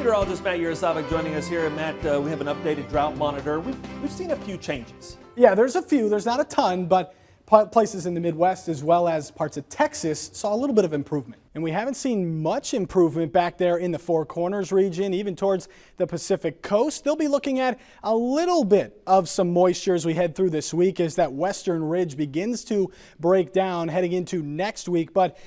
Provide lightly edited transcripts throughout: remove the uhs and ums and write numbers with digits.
Meteorologist Matt Yurosavik joining us here. And Matt, we have an updated drought monitor. We've seen a few changes. Yeah, there's a few. There's not a ton, but places in the Midwest as well as parts of Texas saw a little bit of improvement. And we haven't seen much improvement back there in the Four Corners region, even towards the Pacific coast. They'll be looking at a little bit of some moisture as we head through this week as that western ridge begins to break down heading into next week. But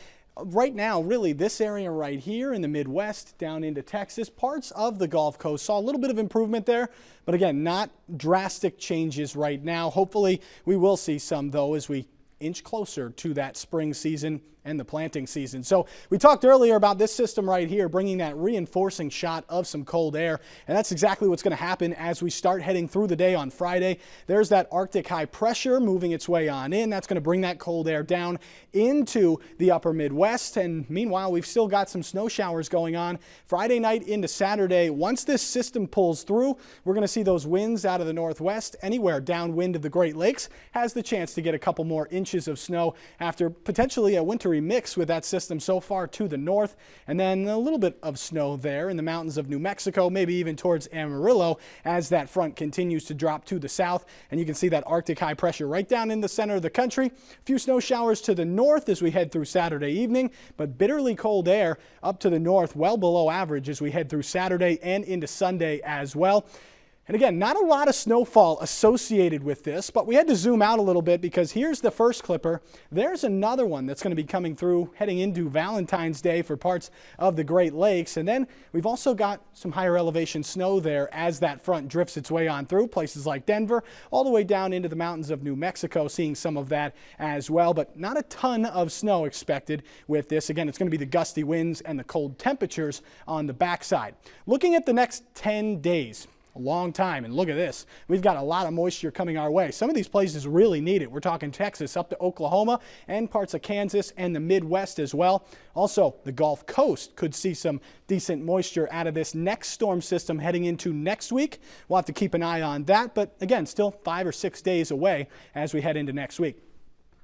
right now, really, this area right here in the Midwest down into Texas, parts of the Gulf Coast saw a little bit of improvement there. But again, not drastic changes right now. Hopefully, we will see some, though, as we inch closer to that spring season and the planting season. So we talked earlier about this system right here bringing that reinforcing shot of some cold air, and that's exactly what's going to happen as we start heading through the day on Friday. There's that Arctic high pressure moving its way on in. That's going to bring that cold air down into the upper Midwest, and meanwhile we've still got some snow showers going on Friday night into Saturday. Once this system pulls through, we're going to see those winds out of the northwest. Anywhere downwind of the Great Lakes has the chance to get a couple more inches of snow after potentially a wintry mix with that system so far to the north, and then a little bit of snow there in the mountains of New Mexico, maybe even towards Amarillo as that front continues to drop to the south. And you can see that Arctic high pressure right down in the center of the country. A few snow showers to the north as we head through Saturday evening, but bitterly cold air up to the north, well below average as we head through Saturday and into Sunday as well. And again, not a lot of snowfall associated with this, but we had to zoom out a little bit because here's the first clipper. There's another one that's going to be coming through heading into Valentine's Day for parts of the Great Lakes. And then we've also got some higher elevation snow there as that front drifts its way on through places like Denver, all the way down into the mountains of New Mexico, seeing some of that as well, but not a ton of snow expected with this. Again, it's going to be the gusty winds and the cold temperatures on the backside. Looking at the next 10 days. A long time, and look at this. We've got a lot of moisture coming our way. Some of these places really need it. We're talking Texas up to Oklahoma and parts of Kansas and the Midwest as well. Also, the Gulf Coast could see some decent moisture out of this next storm system heading into next week. We'll have to keep an eye on that, but again, still 5 or 6 days away as we head into next week.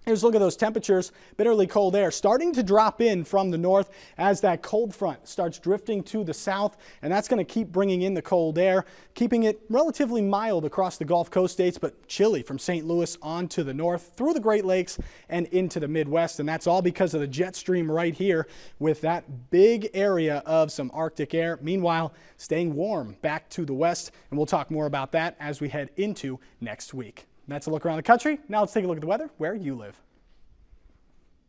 Here's a look at those temperatures. Bitterly cold air starting to drop in from the north as that cold front starts drifting to the south, and that's going to keep bringing in the cold air, keeping it relatively mild across the Gulf Coast states, but chilly from St. Louis on to the north, through the Great Lakes and into the Midwest. And that's all because of the jet stream right here with that big area of some Arctic air. Meanwhile, staying warm back to the west, and we'll talk more about that as we head into next week. That's a look around the country. Now let's take a look at the weather where you live.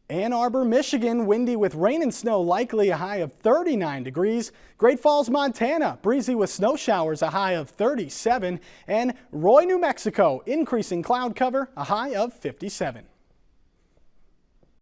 Ann Arbor, Michigan, windy with rain and snow, likely a high of 39 degrees. Great Falls, Montana, breezy with snow showers, a high of 37. And Roy, New Mexico, increasing cloud cover, a high of 57.